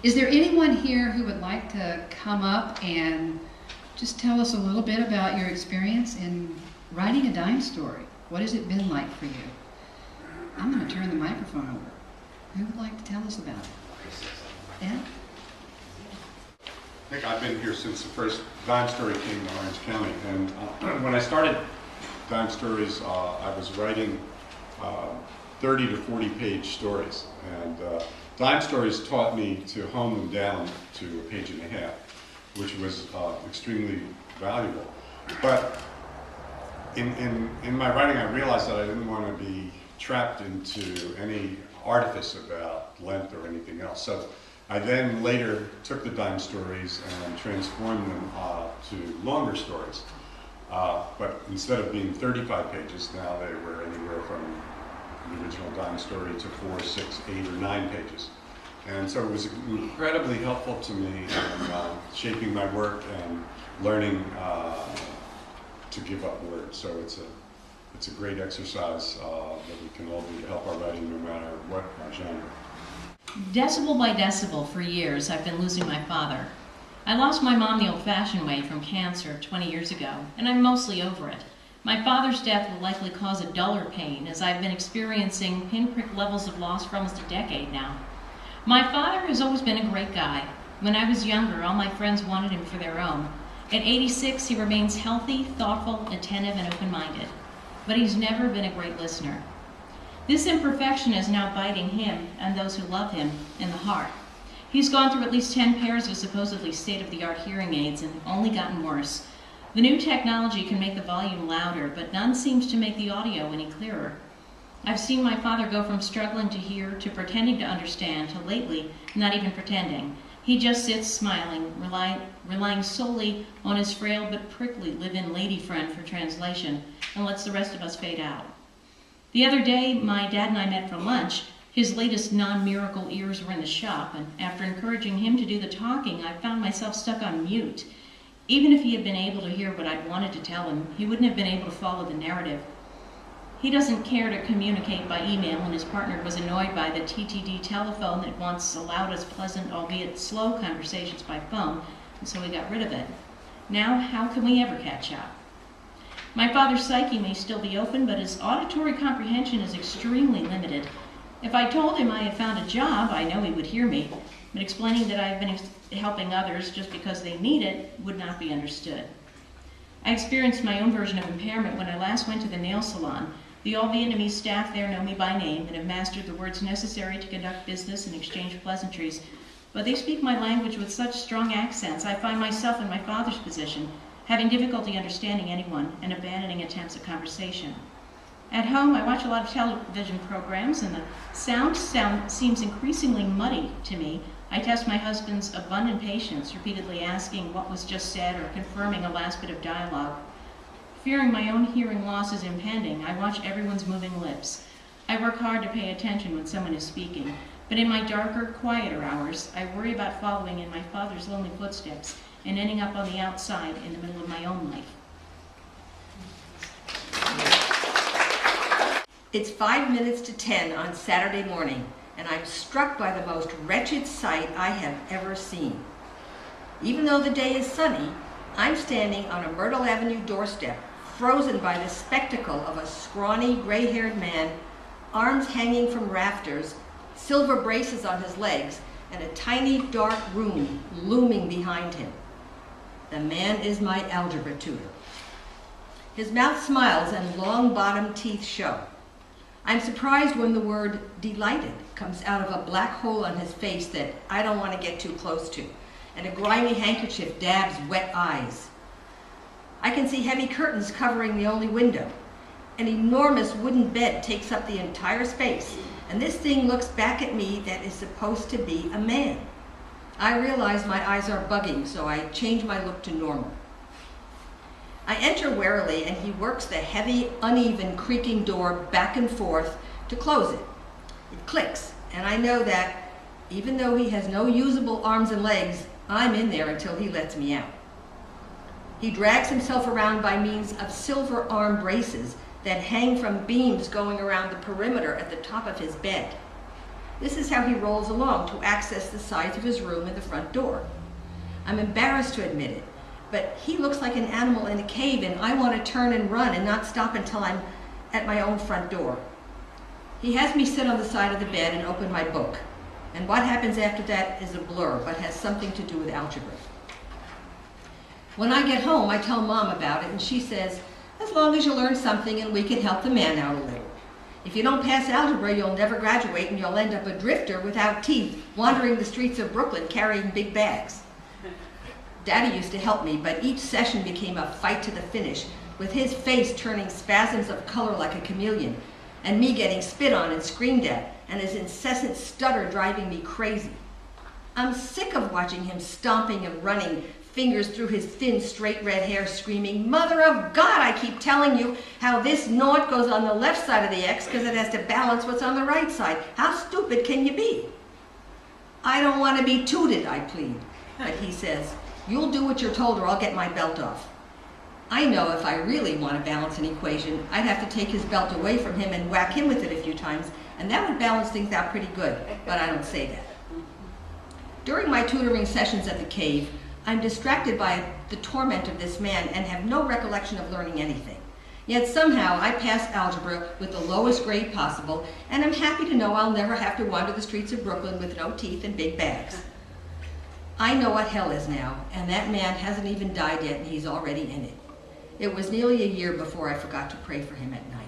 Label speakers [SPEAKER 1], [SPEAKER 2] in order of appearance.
[SPEAKER 1] Is there anyone here who would like to come up and just tell us a little bit about your experience in writing a dime story? What has it been like for you? I'm going to turn the microphone over. Who would like to tell us about it? Ed?
[SPEAKER 2] I think I've been here since the first Dime Story came to Orange County, and when I started Dime Stories, I was writing 30 to 40 page stories, and Dime Stories taught me to hone them down to a page and a half, which was extremely valuable. But in my writing, I realized that I didn't want to be trapped into any artifice about length or anything else. So I then later took the Dime Stories and transformed them to longer stories. But instead of being 35 pages, now they were anywhere from the original Dime Story to 4, 6, 8, or 9 pages. And so it was incredibly helpful to me in shaping my work and learning to give up words. So it's a great exercise that we can all do to help our writing no matter what genre.
[SPEAKER 3] Decibel by decibel, for years, I've been losing my father. I lost my mom the old-fashioned way from cancer 20 years ago, and I'm mostly over it. My father's death will likely cause a duller pain, as I've been experiencing pinprick levels of loss for almost a decade now. My father has always been a great guy. When I was younger, all my friends wanted him for their own. At 86, he remains healthy, thoughtful, attentive, and open-minded. But he's never been a great listener. This imperfection is now biting him and those who love him in the heart. He's gone through at least 10 pairs of supposedly state-of-the-art hearing aids and only gotten worse. The new technology can make the volume louder, but none seems to make the audio any clearer. I've seen my father go from struggling to hear to pretending to understand to lately not even pretending. He just sits smiling, relying solely on his frail but prickly live-in lady friend for translation, and lets the rest of us fade out. The other day, my dad and I met for lunch. His latest non-miracle ears were in the shop, and after encouraging him to do the talking, I found myself stuck on mute. Even if he had been able to hear what I'd wanted to tell him, he wouldn't have been able to follow the narrative. He doesn't care to communicate by email, and his partner was annoyed by the TTD telephone that once allowed us pleasant, albeit slow, conversations by phone, and so we got rid of it. Now, how can we ever catch up? My father's psyche may still be open, but his auditory comprehension is extremely limited. If I told him I had found a job, I know he would hear me, but explaining that I have been helping others just because they need it would not be understood. I experienced my own version of impairment when I last went to the nail salon. The all-Vietnamese staff there know me by name and have mastered the words necessary to conduct business and exchange pleasantries, but they speak my language with such strong accents I find myself in my father's position, having difficulty understanding anyone and abandoning attempts at conversation. At home, I watch a lot of television programs, and the sound seems increasingly muddy to me. I test my husband's abundant patience, repeatedly asking what was just said or confirming a last bit of dialogue. Fearing my own hearing loss is impending, I watch everyone's moving lips. I work hard to pay attention when someone is speaking, but in my darker, quieter hours, I worry about following in my father's lonely footsteps and ending up on the outside in the middle of my own life.
[SPEAKER 4] It's 5 minutes to 10 on Saturday morning, and I'm struck by the most wretched sight I have ever seen. Even though the day is sunny, I'm standing on a Myrtle Avenue doorstep, frozen by the spectacle of a scrawny, gray-haired man, arms hanging from rafters, silver braces on his legs, and a tiny, dark room looming behind him. The man is my algebra tutor. His mouth smiles and long-bottomed teeth show. I'm surprised when the word delighted comes out of a black hole on his face that I don't want to get too close to, and a grimy handkerchief dabs wet eyes. I can see heavy curtains covering the only window. An enormous wooden bed takes up the entire space, and this thing looks back at me that is supposed to be a man. I realize my eyes are bugging, so I change my look to normal. I enter warily, and he works the heavy, uneven, creaking door back and forth to close it. It clicks, and I know that, even though he has no usable arms and legs, I'm in there until he lets me out. He drags himself around by means of silver arm braces that hang from beams going around the perimeter at the top of his bed. This is how he rolls along to access the sides of his room and the front door. I'm embarrassed to admit it, but he looks like an animal in a cave, and I want to turn and run and not stop until I'm at my own front door. He has me sit on the side of the bed and open my book, and what happens after that is a blur, but has something to do with algebra. When I get home, I tell Mom about it, and she says, as long as you learn something and we can help the man out a little. If you don't pass algebra, you'll never graduate and you'll end up a drifter without teeth, wandering the streets of Brooklyn carrying big bags. Daddy used to help me, but each session became a fight to the finish, with his face turning spasms of color like a chameleon, and me getting spit on and screamed at, and his incessant stutter driving me crazy. I'm sick of watching him stomping and running, fingers through his thin, straight red hair, screaming, "Mother of God, I keep telling you how this naught goes on the left side of the X because it has to balance what's on the right side. How stupid can you be?" "I don't want to be tooted," I plead. But he says, "You'll do what you're told or I'll get my belt off." I know if I really want to balance an equation, I'd have to take his belt away from him and whack him with it a few times, and that would balance things out pretty good, but I don't say that. During my tutoring sessions at the cave, I'm distracted by the torment of this man and have no recollection of learning anything. Yet somehow I pass algebra with the lowest grade possible, and I'm happy to know I'll never have to wander the streets of Brooklyn with no teeth and big bags. I know what hell is now, and that man hasn't even died yet and he's already in it. It was nearly a year before I forgot to pray for him at night.